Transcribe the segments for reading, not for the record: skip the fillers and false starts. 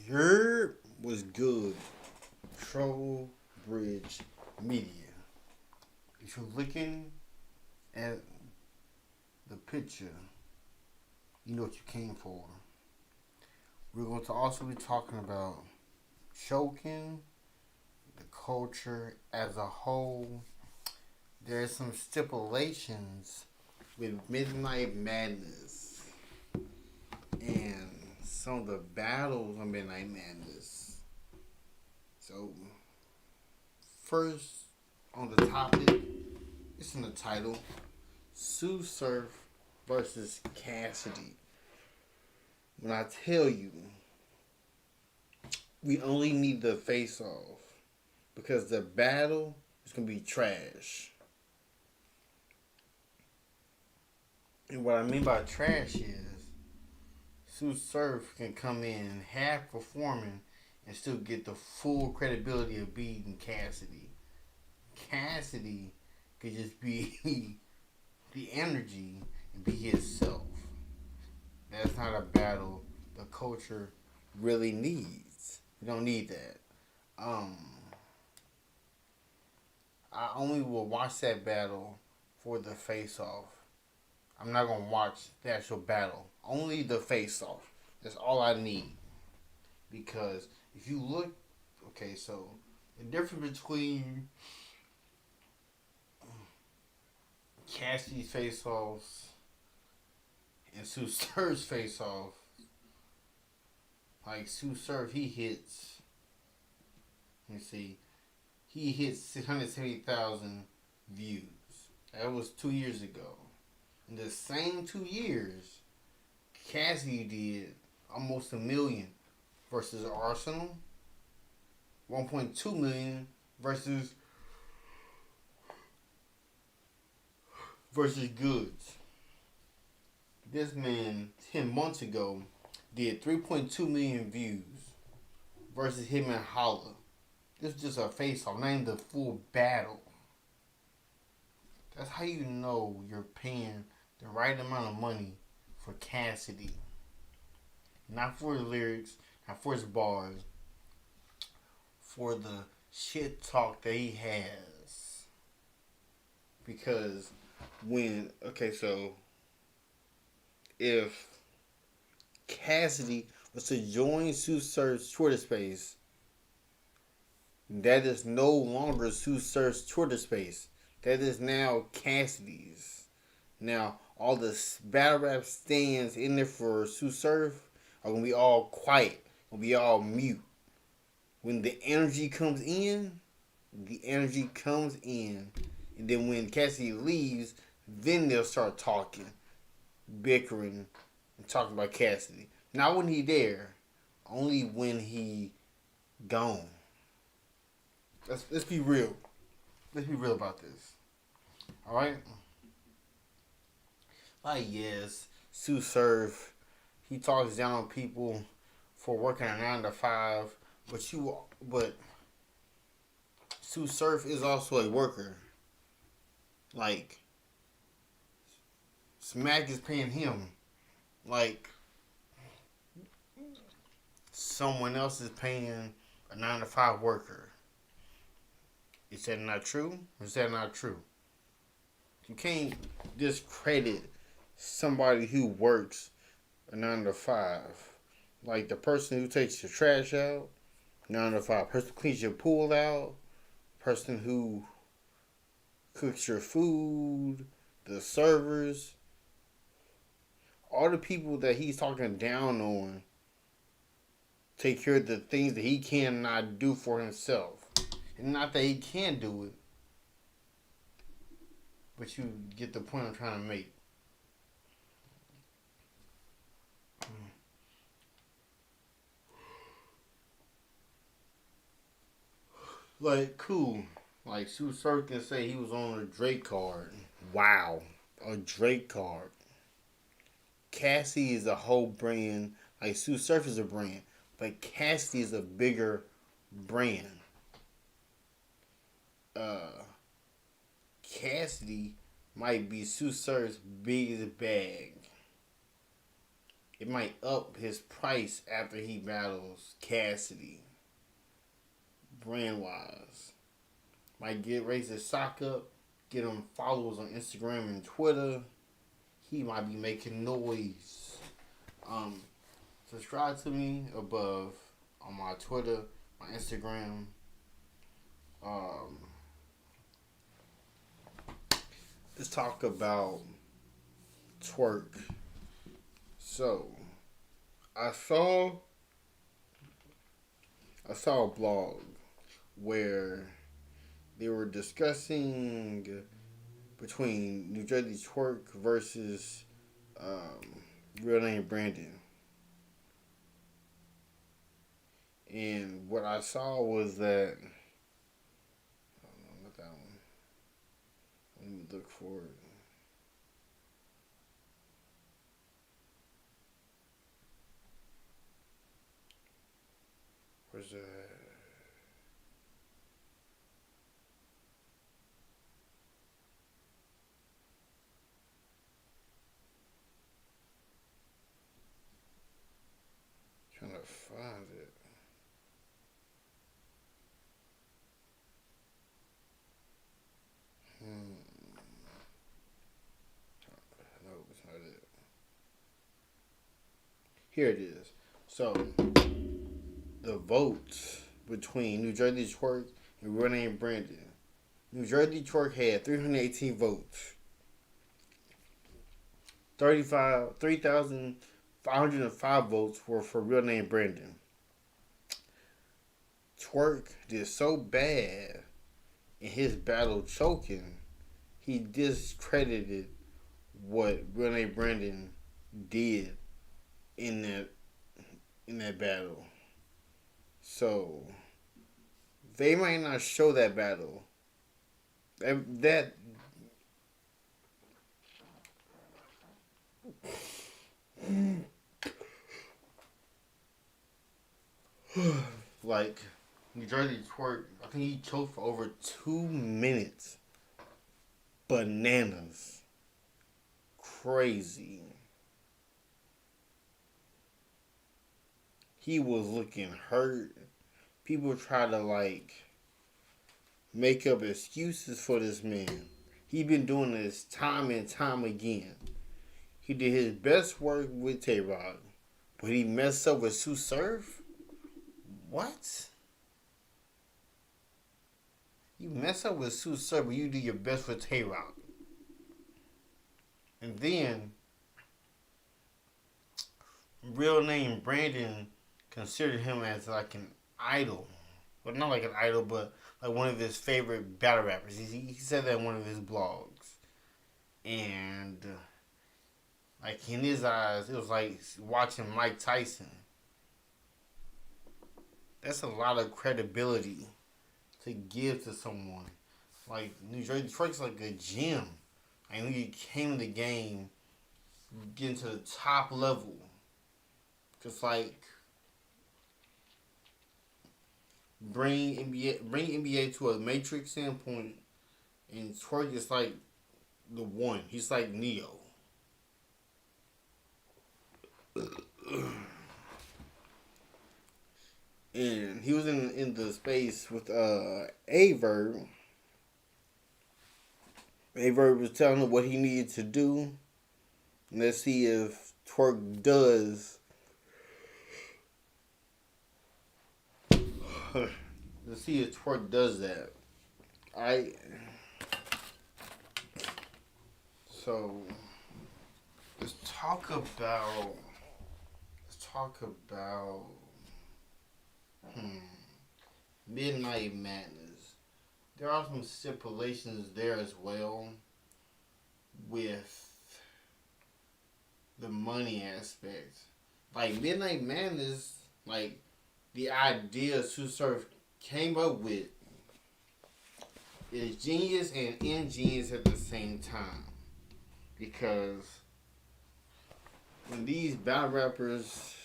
Your was good. Troll Bridge Media. If you're looking at the picture, you know what you came for. We're going to also be talking about choking, the culture as a whole. There's some stipulations with Midnight Madness and some of the battles on Midnight Madness. So, first on the topic, it's in the title, Sue Surf versus Cassidy. When I tell you, we only need the face off because the battle is going to be trash. And what I mean by trash is Sue Surf can come in half performing and still get the full credibility of beating Cassidy. Cassidy could just be the energy and be himself. That's not a battle the culture really needs. We don't need that. I only will watch that battle for the face off. I'm not gonna watch the actual battle. Only the face off. That's all I need. Because if you look, okay, so the difference between Cassidy's face offs and Sue Surf's face off, like Sue Surf, he hits. Let me see. He hits 670,000 views. That was 2 years ago. In the same 2 years, Cassidy did almost 1 million versus Arsenal, 1.2 million versus Goods. This man 10 months ago did 3.2 million views versus him and Holla. This is just a face-off, not even the full battle. That's how you know you're paying the right amount of money for Cassidy. Not for the lyrics, not for his bars, for the shit talk that he has. Because if Cassidy was to join Sue Surf's Twitter space, that is no longer Sue Surf's Twitter space. That is now Cassidy's. Now, all the battle rap stands in there for Sue Surf are going to be all quiet. Going to be all mute. When the energy comes in, and then when Cassidy leaves, then they'll start talking, bickering, and talking about Cassidy. Not when he there, only when he gone. Let's be real. Let's be real about this. Alright? Like, yes, Sue Surf, he talks down on people for working a 9 to 5, but Sue Surf is also a worker. Like, Smack is paying him like someone else is paying a 9 to 5 worker. Is that not true? Is that not true? You can't discredit somebody who works a 9 to 5. Like the person who takes your trash out, 9 to 5. Person who cleans your pool out, person who cooks your food, the servers, all the people that he's talking down on take care of the things that he cannot do for himself. And not that he can't do it, but you get the point I'm trying to make. Like, cool. Like, Sue Surf can say he was on a Drake card. Wow. A Drake card. Cassie is a whole brand. Like, Sue Surf is a brand. But Cassidy is a bigger brand. Cassidy might be Sue Surf's biggest bag. it might up his price after he battles Cassidy. Brand wise, might get raise his stock up, get him followers on Instagram and Twitter. He might be making noise. Um, Subscribe to me above on my Twitter, my Instagram. Um, let's talk about twerk. So, I saw a blog where they were discussing between New Jersey twerk versus real name Brandon. And what I saw was that, oh no, not that one. Let me look for it. Where's that? Trying to find it. No, it's not it. Here it is. So, the votes between New Jersey Twerk and real name Brandon. New Jersey Twerk had 318 votes. 3,505 votes were for real name Brandon. Twerk did so bad in his battle choking, he discredited what real name Brandon did in that battle. So they might not show that battle. That like New Jersey Twerk, I think he choked for over 2 minutes. Bananas. Crazy. He was looking hurt. People try to make up excuses for this man. He been doing this time and time again. He did his best work with Tay-Rock, but he messed up with Sue Surf? What? You mess up with Sue Surf, but you do your best with Tay-Rock. And then, real name Brandon considered him as like an idol. Well, not like an idol, but like one of his favorite battle rappers. He said that in one of his blogs. And like in his eyes, it was like watching Mike Tyson. That's a lot of credibility to give to someone. Like New Jersey Twerk's like a gym. I knew you came in the game, getting to the top level. Just like bring NBA to a matrix standpoint, and Twerk is like the one. He's like Neo. And he was in the space with Averb. Averb was telling him what he needed to do. And let's see if Twerk does. Let's see if Twerk does that. So let's talk about Midnight Madness. There are some stipulations there as well with the money aspect. Like Midnight Madness, like the idea Sue Surf came up with is genius and ingenious at the same time. Because when these battle rappers,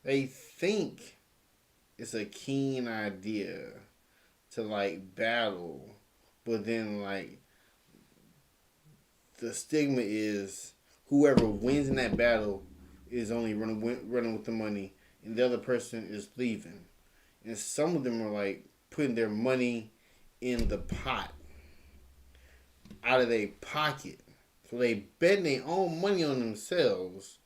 they think it's a keen idea to battle, but then the stigma is whoever wins in that battle is only running with the money, and the other person is leaving. And some of them are like putting their money in the pot out of their pocket. So they betting their own money on themselves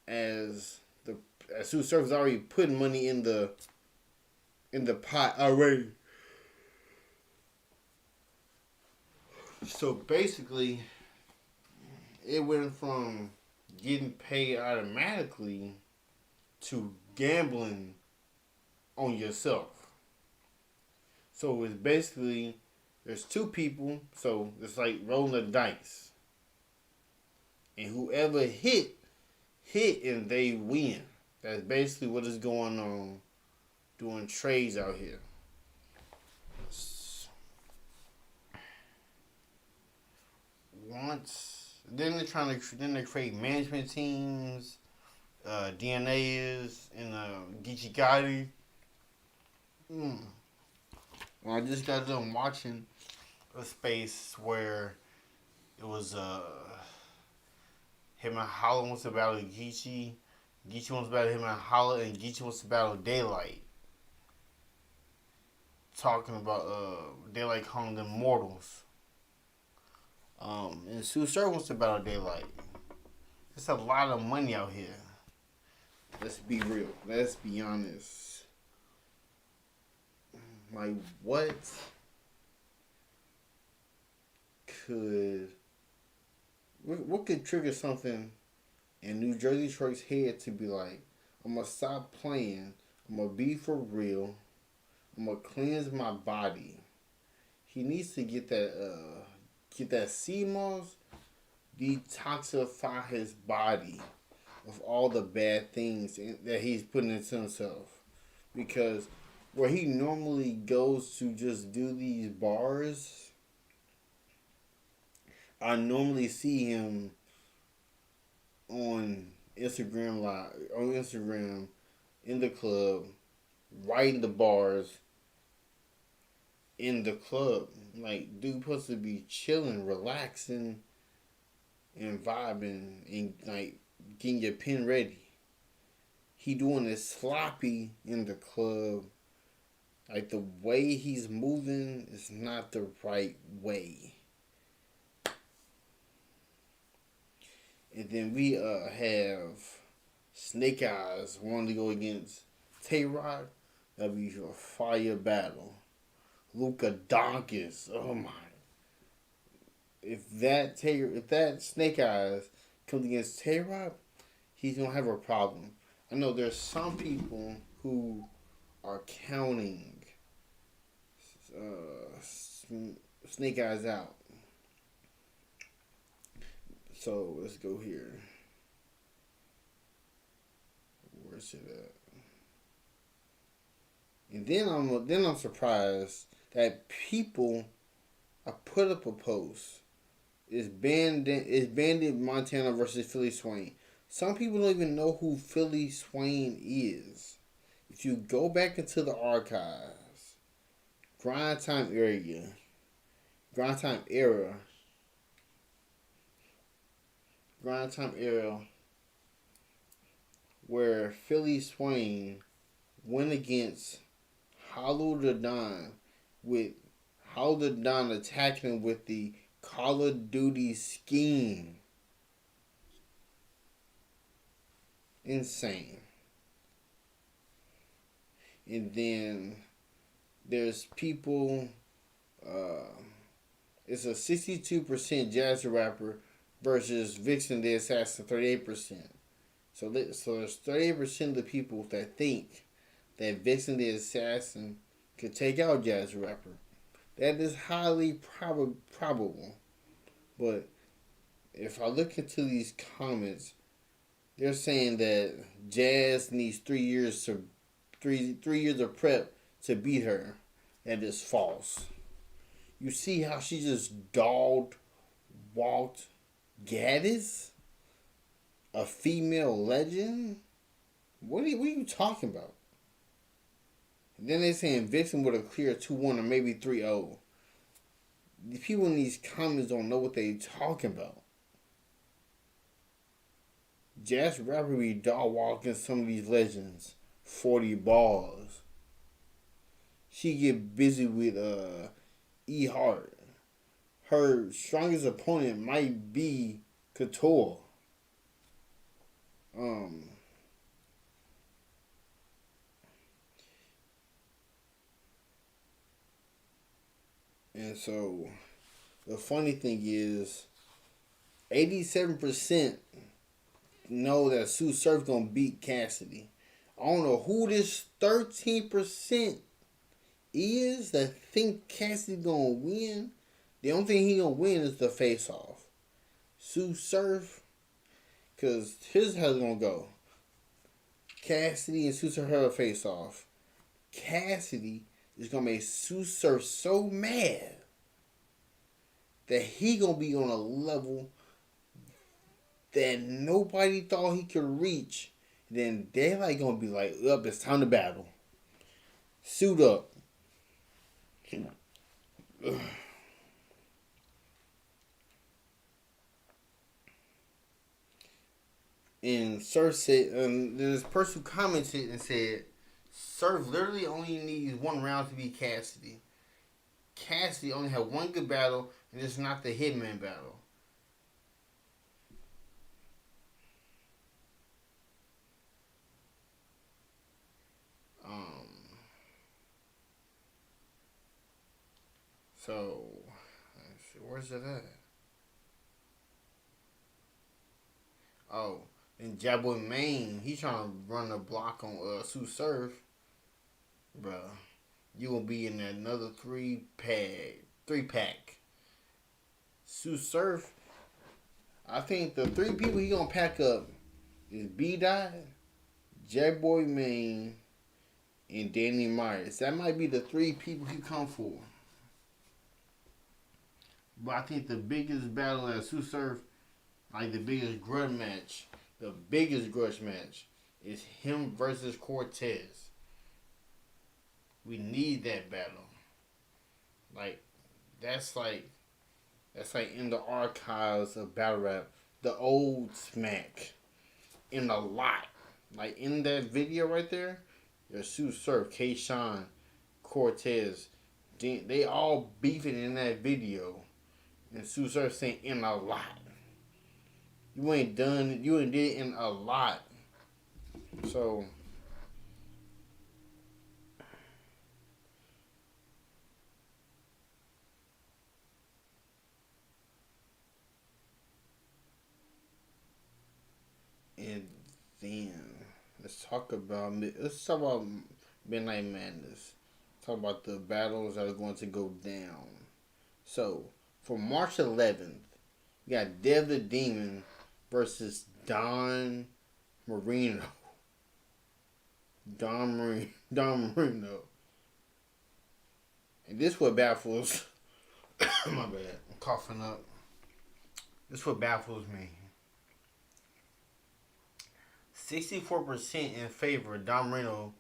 as the as who serves already putting money in the pot already. So basically, it went from getting paid automatically to gambling on yourself. So it's basically there's two people, so it's like rolling the dice, and whoever hit, and they win. That's basically what is going on doing trades out here. Once then they create management teams, DNA is in Geechee Gotti. Mm. Well, I just got done watching a space where it was him and Holla wants to battle Geechee. Geechee wants to battle him and Holla, and Geechee wants to battle Daylight. Talking about Daylight calling them mortals. And Sue Surf wants to battle Daylight. There's a lot of money out here. Let's be real. Let's be honest. Like, what could trigger something in New Jersey Shorty's head to be like, I'm gonna stop playing. I'm gonna be for real. I'm gonna cleanse my body. He needs to get that sea moss, detoxify his body of all the bad things that he's putting into himself. Because where he normally goes to just do these bars, I normally see him on Instagram in the club, writing the bars in the club. Like, dude supposed to be chilling, relaxing, and vibing, and like getting your pen ready. He doing it sloppy in the club. Like, the way he's moving is not the right way. And then we have Snake Eyes wanting to go against Tay-Rock. That'll be a fire battle. Luka Doncic. Oh my! If that Snake Eyes comes against Tay-Rock, he's gonna have a problem. I know there's some people who are counting Snake Eyes out. So let's go here. Where's it at? And then I'm surprised that people. I put up a post. It's Bandit Montana versus Philly Swain. Some people don't even know who Philly Swain is. If you go back into the archives, Grind Time era, where Philly Swain went against Hollow the Don, with Hollow the Don attacking him with the Call of Duty scheme. Insane. And then there's people, it's a 62% jazz rapper versus Vixen the Assassin, 38%. So there's 38% of the people that think that Vixen the Assassin could take out Jazz Rapper. That is highly probable. But if I look into these comments, they're saying that Jazz needs 3 years of prep to beat her. That is false. You see how she just walked Gaddis? A female legend? What are you talking about? And then they're saying Vixen would have cleared 2-1 or maybe 3-0. The people in these comments don't know what they're talking about. Just rapper be dog walking some of these legends. 40 balls. She get busy with E Hart. Her strongest opponent might be Couture. Um, and so the funny thing is, 87% know that Sue Surf gonna beat Cassidy. I don't know who this 13% is that think Cassidy gonna win. The only thing he gonna win is the face-off. Sue Surf, cause here's how it's gonna go. Cassidy and Sue Surf have a face-off. Cassidy is gonna make Sue Surf so mad that he gonna be on a level that nobody thought he could reach. Then Daylight gonna be like, up, it's time to battle. Suit up. And Surf said, there's this person who commented and said, Surf literally only needs one round to beat Cassidy. Cassidy only had one good battle, and it's not the Hitman battle. So, where's it at? Oh, and Jabboy Maine, he's trying to run a block on Sue Surf. Bruh, you gonna be in another three pack. Sue Surf, I think the three people he gonna pack up is B-Dot, Jabboy Maine, and Danny Myers. That might be the three people he come for. But I think the biggest battle at Sue Surf, like the biggest grudge match, is him versus Cortez. We need that battle. Like that's like in the archives of battle rap, the old smack, in a lot. Like in that video right there, there's Sue Surf, K-Shine, Cortez. They all beefing in that video. And Sue Surf saying in a lot. You ain't did it in a lot. So and then let's talk about Midnight Madness. Talk about the battles that are going to go down. So for March 11th, we got Dev the Demon versus Don Marino. Don Marino. And this what baffles. My bad. I'm coughing up. This what baffles me. 64% in favor of Don Marino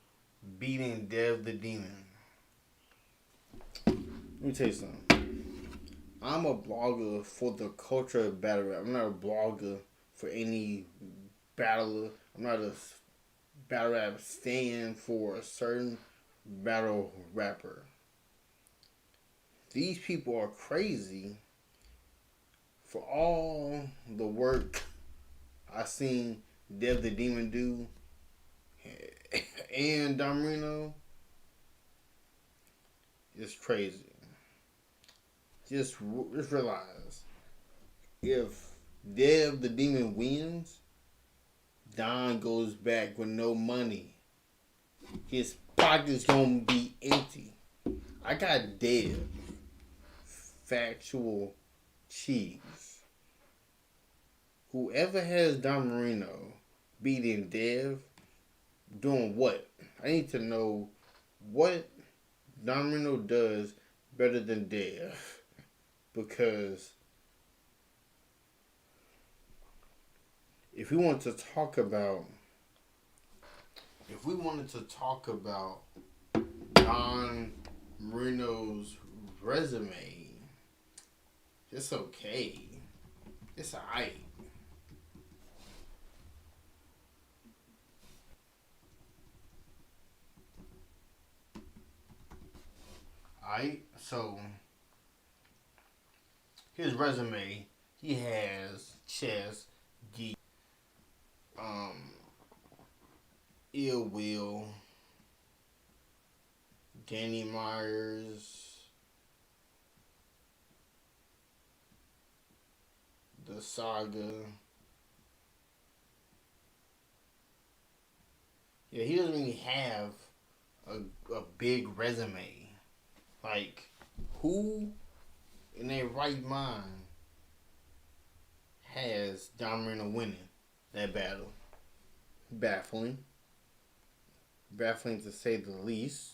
beating Dev the Demon. Let me tell you something. I'm a blogger for the culture of battle rap. I'm not a blogger for any battler. I'm not a battle rap stand for a certain battle rapper. These people are crazy for all the work I seen Dev the Demon do and Don Marino. It's crazy. Just realize, if Dev the Demon wins, Don goes back with no money. His pocket's gonna be empty. I got Dev. Factual cheese. Whoever has Don Marino beating Dev, doing what? I need to know what Don Marino does better than Dev. Because if we wanted to talk about Don Marino's resume, it's okay. It's alright. right? So his resume, he has chess, geek, um, ill will, Danny Myers, the saga. Yeah, he doesn't really have a big resume. Like, who in their right mind has John Marino winning that battle? Baffling. Baffling to say the least.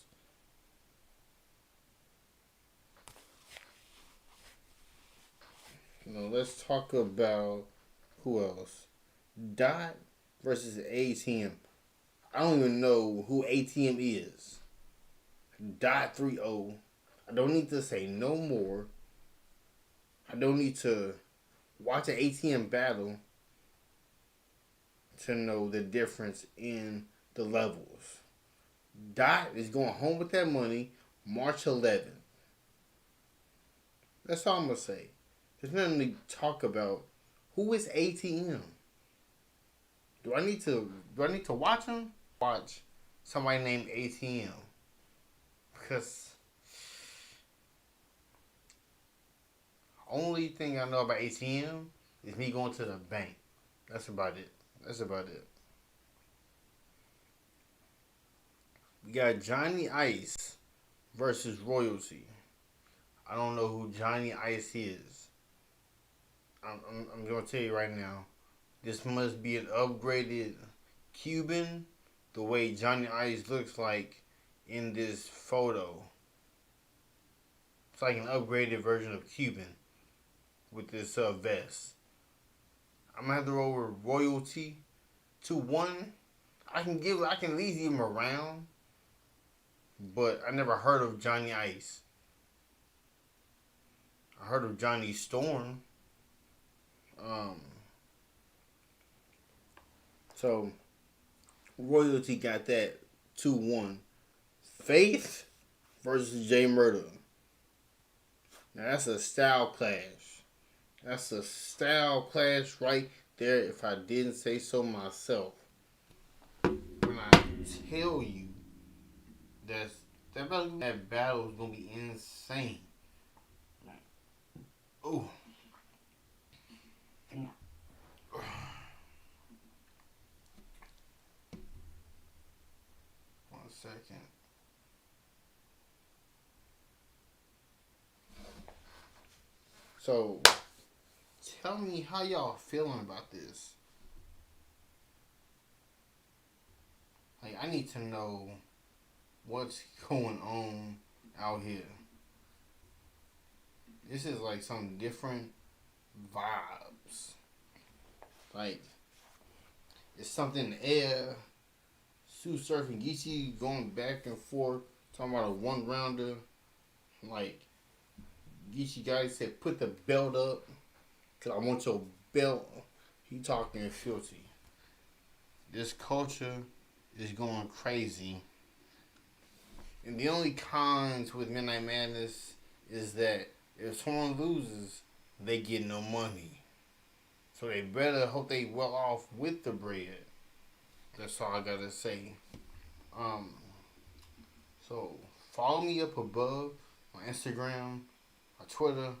Let's talk about who else. Dot versus ATM. I don't even know who ATM is. Dot 3-0. I don't need to say no more. I don't need to watch an ATM battle to know the difference in the levels. Dot is going home with that money March 11th. That's all I'm going to say. There's nothing to talk about. Who is ATM? Do I need to watch him? Watch somebody named ATM. Because only thing I know about ATM is me going to the bank. That's about it. We got Johnny Ice versus Royalty. I don't know who Johnny Ice is. I'm going to tell you right now. This must be an upgraded Cuban, the way Johnny Ice looks like in this photo. It's like an upgraded version of Cuban with this vest. I'm gonna have to roll with Royalty 2-1. I can at least give him a round, but I never heard of Johnny Ice. I heard of Johnny Storm. So Royalty got that 2-1. Faith versus J Murder. Now that's a style clash. That's a style clash right there, if I didn't say so myself. When I tell you that battle is gonna be insane. Oh. 1 second. So, tell me how y'all feeling about this. Like, I need to know what's going on out here. This is like some different vibes. Like, it's something in the air. Sue Surfing Geechee going back and forth, talking about a one rounder. Like, Geechee guy said, put the belt up, cause I want your belt. He talking filthy. This culture is going crazy. And the only cons with Midnight Madness is that if someone loses, they get no money. So they better hope they well off with the bread. That's all I gotta say. So follow me up above on Instagram, on Twitter,